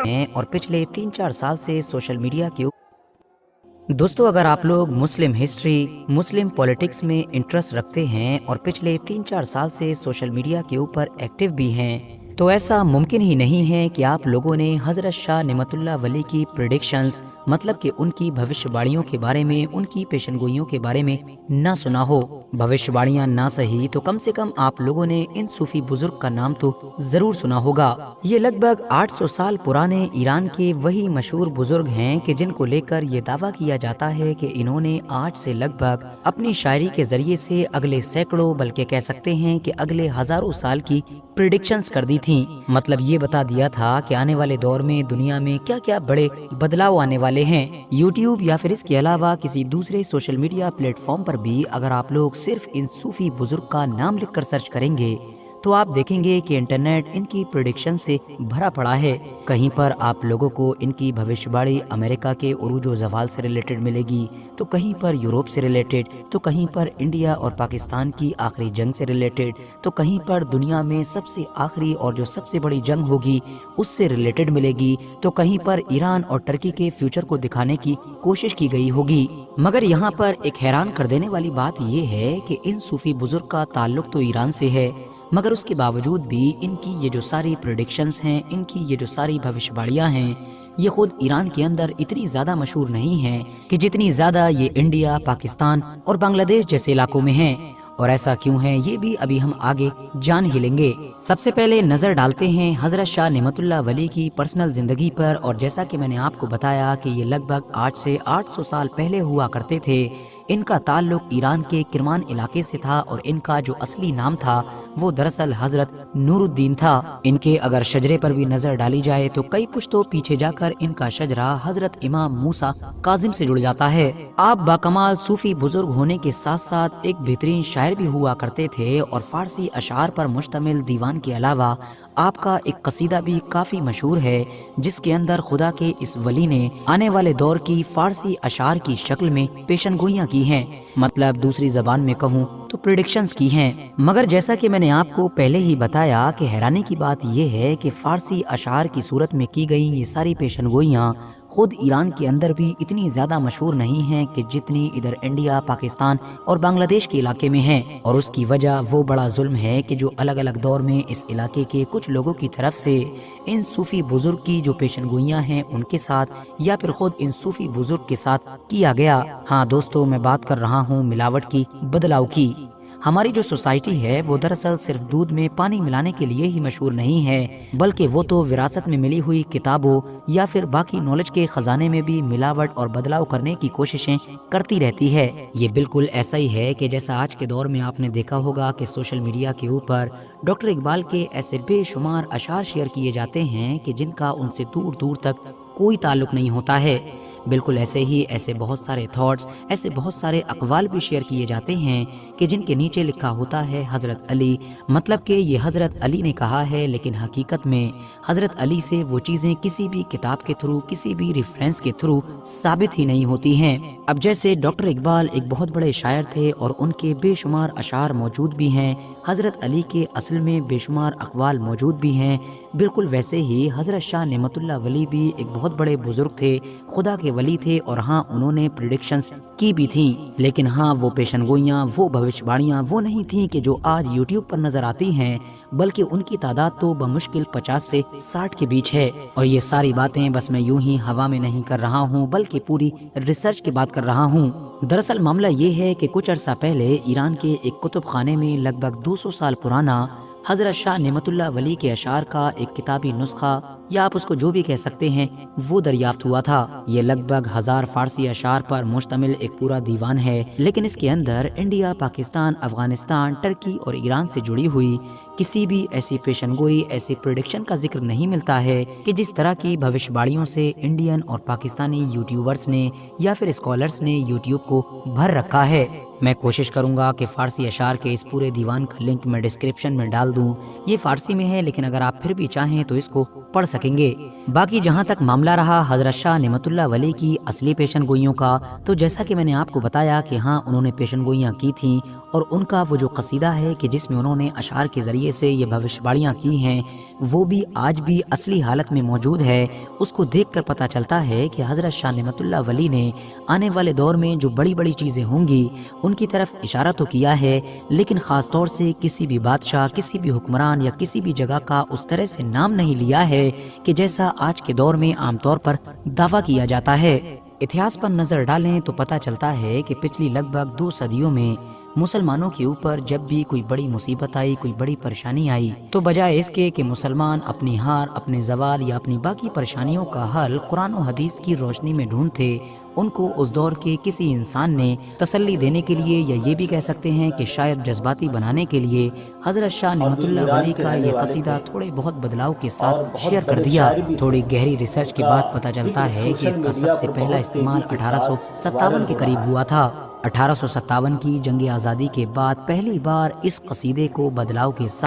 हैं और पिछले 3-4 साल से सोशल मीडिया के दोस्तों, अगर आप लोग मुस्लिम हिस्ट्री, मुस्लिम पॉलिटिक्स में इंटरेस्ट रखते हैं और पिछले 3-4 साल से सोशल मीडिया के ऊपर एक्टिव भी हैं, तो ऐसा मुमकिन ही नहीं है कि आप लोगों ने हज़रत शाह नेमतुल्लाह वली की प्रेडिक्शंस, मतलब कि उनकी भविष्यवाणियों के बारे में, उनकी पेशनगोइयों के बारे में ना सुना हो। भविष्यवाणियां ना सही तो कम से कम आप लोगों ने इन सूफी बुजुर्ग का नाम तो जरूर सुना होगा। ये लगभग 800 साल पुराने ईरान के वही मशहूर बुजुर्ग हैं कि जिनको लेकर ये दावा किया जाता है कि इन्होंने आज से लगभग अपनी शायरी के जरिए से अगले सैकड़ों, बल्कि कह सकते हैं कि अगले हजारों साल की प्रेडिक्शंस कर दी थी। मतलब ये बता दिया था कि आने वाले दौर में दुनिया में क्या क्या बड़े बदलाव आने वाले हैं। यूट्यूब या फिर इसके अलावा किसी दूसरे सोशल मीडिया प्लेटफॉर्म पर भी अगर आप लोग सिर्फ इन सूफी बुजुर्ग का नाम लिखकर सर्च करेंगे तो आप देखेंगे कि इंटरनेट इनकी प्रेडिक्शन से भरा पड़ा है। कहीं पर आप लोगों को इनकी भविष्यवाणी अमेरिका के उरूज व ज़वाल से रिलेटेड मिलेगी, तो कहीं पर यूरोप से रिलेटेड, तो कहीं पर इंडिया और पाकिस्तान की आखिरी जंग से रिलेटेड, तो कहीं पर दुनिया में सबसे आखिरी और जो सबसे बड़ी जंग होगी उससे रिलेटेड मिलेगी, तो कहीं पर ईरान और टर्की के फ्यूचर को दिखाने की कोशिश की गई होगी। मगर यहाँ पर एक हैरान कर देने वाली बात ये है कि इन सूफी बुजुर्ग का ताल्लुक तो ईरान से है, मगर उसके बावजूद भी इनकी ये जो सारी प्रेडिक्शंस हैं, इनकी ये जो सारी भविष्यवाणियां हैं, ये खुद ईरान के अंदर इतनी ज्यादा मशहूर नहीं हैं कि जितनी ज्यादा ये इंडिया, पाकिस्तान और बांग्लादेश जैसे इलाकों में हैं। और ऐसा क्यों है ये भी अभी हम आगे जान ही लेंगे। सबसे पहले नजर डालते हैं हजरत शाह नेमतुल्लाह वली की पर्सनल जिंदगी पर। और जैसा कि मैंने आपको बताया कि ये लगभग 8 से 800 साल पहले हुआ करते थे। इनका ताल्लुक ईरान के किरमान इलाके से था और इनका जो असली नाम था वो दरअसल हजरत नूरुद्दीन था। इनके अगर शजरे पर भी नजर डाली जाए तो कई पुश्तों पीछे जाकर इनका शजरा हजरत इमाम मूसा काजिम से जुड़ जाता है। आप बाकमाल सूफी बुजुर्ग होने के साथ साथ एक बेहतरीन शायर भी हुआ करते थे और फारसी अशार पर मुश्तमिल दीवान के अलावा आपका एक कसीदा भी काफी मशहूर है, जिसके अंदर खुदा के इस वली ने आने वाले दौर की फारसी अशार की शक्ल में पेशनगोइयां की हैं, मतलब दूसरी जबान में कहूँ तो प्रेडिक्शंस की हैं। मगर जैसा कि मैंने आपको पहले ही बताया कि हैरानी की बात यह है कि फारसी अशार की सूरत में की गई ये सारी पेशनगोइयां खुद ईरान के अंदर भी इतनी ज्यादा मशहूर नहीं हैं कि जितनी इधर इंडिया, पाकिस्तान और बांग्लादेश के इलाके में हैं। और उसकी वजह वो बड़ा जुल्म है कि जो अलग अलग दौर में इस इलाके के कुछ लोगों की तरफ से इन सूफी बुजुर्ग की जो पेशनगोइयां हैं उनके साथ या फिर खुद इन सूफी बुजुर्ग के साथ किया गया। हाँ दोस्तों, मैं बात कर रहा हूँ मिलावट की, बदलाव की। हमारी जो सोसाइटी है वो दरअसल सिर्फ दूध में पानी मिलाने के लिए ही मशहूर नहीं है, बल्कि वो तो विरासत में मिली हुई किताबों या फिर बाकी नॉलेज के खजाने में भी मिलावट और बदलाव करने की कोशिशें करती रहती है। ये बिल्कुल ऐसा ही है कि जैसा आज के दौर में आपने देखा होगा कि सोशल मीडिया के ऊपर डॉक्टर इकबाल के ऐसे बेशुमार अशार शेयर किए जाते हैं कि जिनका उनसे दूर दूर तक कोई ताल्लुक नहीं होता है। बिल्कुल ऐसे ही ऐसे बहुत सारे थॉट्स, ऐसे बहुत सारे अक़वाल भी शेयर किए जाते हैं कि जिनके नीचे लिखा होता है हज़रत अली, मतलब कि ये हज़रत अली ने कहा है, लेकिन हकीकत में हज़रत अली से वो चीज़ें किसी भी किताब के थ्रू, किसी भी रेफरेंस के थ्रू साबित ही नहीं होती हैं। अब जैसे डॉक्टर इकबाल एक बहुत बड़े शायर थे और उनके बेशुमार अशार मौजूद भी हैं, हज़रत अली के असल में बेशुमार अक़वाल मौजूद भी हैं, बिल्कुल वैसे ही हज़रत शाह नेमतुल्लाह वली भी एक बहुत बड़े बुजुर्ग थे, खुदा के वली थे। और हाँ, उन्होंने प्रेडिक्शंस की भी थी, लेकिन हाँ वो पेशनगोइयाँ, वो भविष्यवाणियाँ वो नहीं थी कि जो आज यूट्यूब पर नजर आती हैं, बल्कि उनकी तादाद तो बमुश्किल 50 से 60 के बीच है। और ये सारी बातें बस मैं यूं ही हवा में नहीं कर रहा हूँ, बल्कि पूरी रिसर्च की बात कर रहा हूँ। दरअसल मामला ये है कि कुछ अर्सा पहले ईरान के एक कुतुब खाने में लगभग 200 साल पुराना हजरत शाह नेमतुल्लाह वली के अशार का एक किताबी नुस्खा, या आप उसको जो भी कह सकते हैं, वो दरियाफ्त हुआ था। ये लगभग 1000 फारसी अशार पर मुश्तमिल एक पूरा दीवान है, लेकिन इसके अंदर इंडिया, पाकिस्तान, अफगानिस्तान, टर्की और ईरान से जुड़ी हुई किसी भी ऐसी पेशनगोई, ऐसी प्रेडिक्शन का जिक्र नहीं मिलता है कि जिस तरह की भविष्यवाणियों से इंडियन और पाकिस्तानी यूट्यूबर्स ने या फिर स्कॉलर्स ने यूट्यूब को भर रखा है। मैं कोशिश करूंगा कि फारसी अशार के इस पूरे दीवान का लिंक मैं डिस्क्रिप्शन में डाल दूं। ये फारसी में है, लेकिन अगर आप फिर भी चाहें तो इसको पढ़ सकेंगे। बाकी जहां तक मामला रहा हजरत शाह नेमतुल्लाह वली की असली पेशनगोइयों का, तो जैसा कि मैंने आपको बताया कि हाँ उन्होंने पेशनगोइयाँ की थी اور ان کا وہ جو قصیدہ ہے کہ جس میں انہوں نے اشعار کے ذریعے سے یہ بھوشواڑیاں کی ہیں وہ بھی آج بھی اصلی حالت میں موجود ہے۔ اس کو دیکھ کر پتہ چلتا ہے کہ حضرت شاہ نعمت اللہ ولی نے آنے والے دور میں جو بڑی بڑی چیزیں ہوں گی ان کی طرف اشارہ تو کیا ہے، لیکن خاص طور سے کسی بھی بادشاہ، کسی بھی حکمران یا کسی بھی جگہ کا اس طرح سے نام نہیں لیا ہے کہ جیسا آج کے دور میں عام طور پر دعویٰ کیا جاتا ہے۔ اتہاس پر نظر ڈالیں تو پتہ چلتا ہے کہ پچھلی لگ بھگ 2 صدیوں میں مسلمانوں کے اوپر جب بھی کوئی بڑی مصیبت آئی، کوئی بڑی پریشانی آئی، تو بجائے اس کے کہ مسلمان اپنی ہار، اپنے زوال یا اپنی باقی پریشانیوں کا حل قرآن و حدیث کی روشنی میں ڈھونڈتے، ان کو اس دور کے کسی انسان نے تسلی دینے کے لیے یا یہ بھی کہہ سکتے ہیں کہ شاید جذباتی بنانے کے لیے حضرت شاہ نعمت اللہ ولی کا یہ قصیدہ تھوڑے بہت بدلاؤ کے ساتھ شیئر کر دیا۔ تھوڑی گہری ریسرچ کے بعد پتہ چلتا ہے کہ اس کا سب سے پہلا استعمال 1857 کے قریب ہوا تھا۔ 1857 کی جنگ آزادی کے بعد پہلی بار اس قصیدے کو بدلاؤ کے ساتھ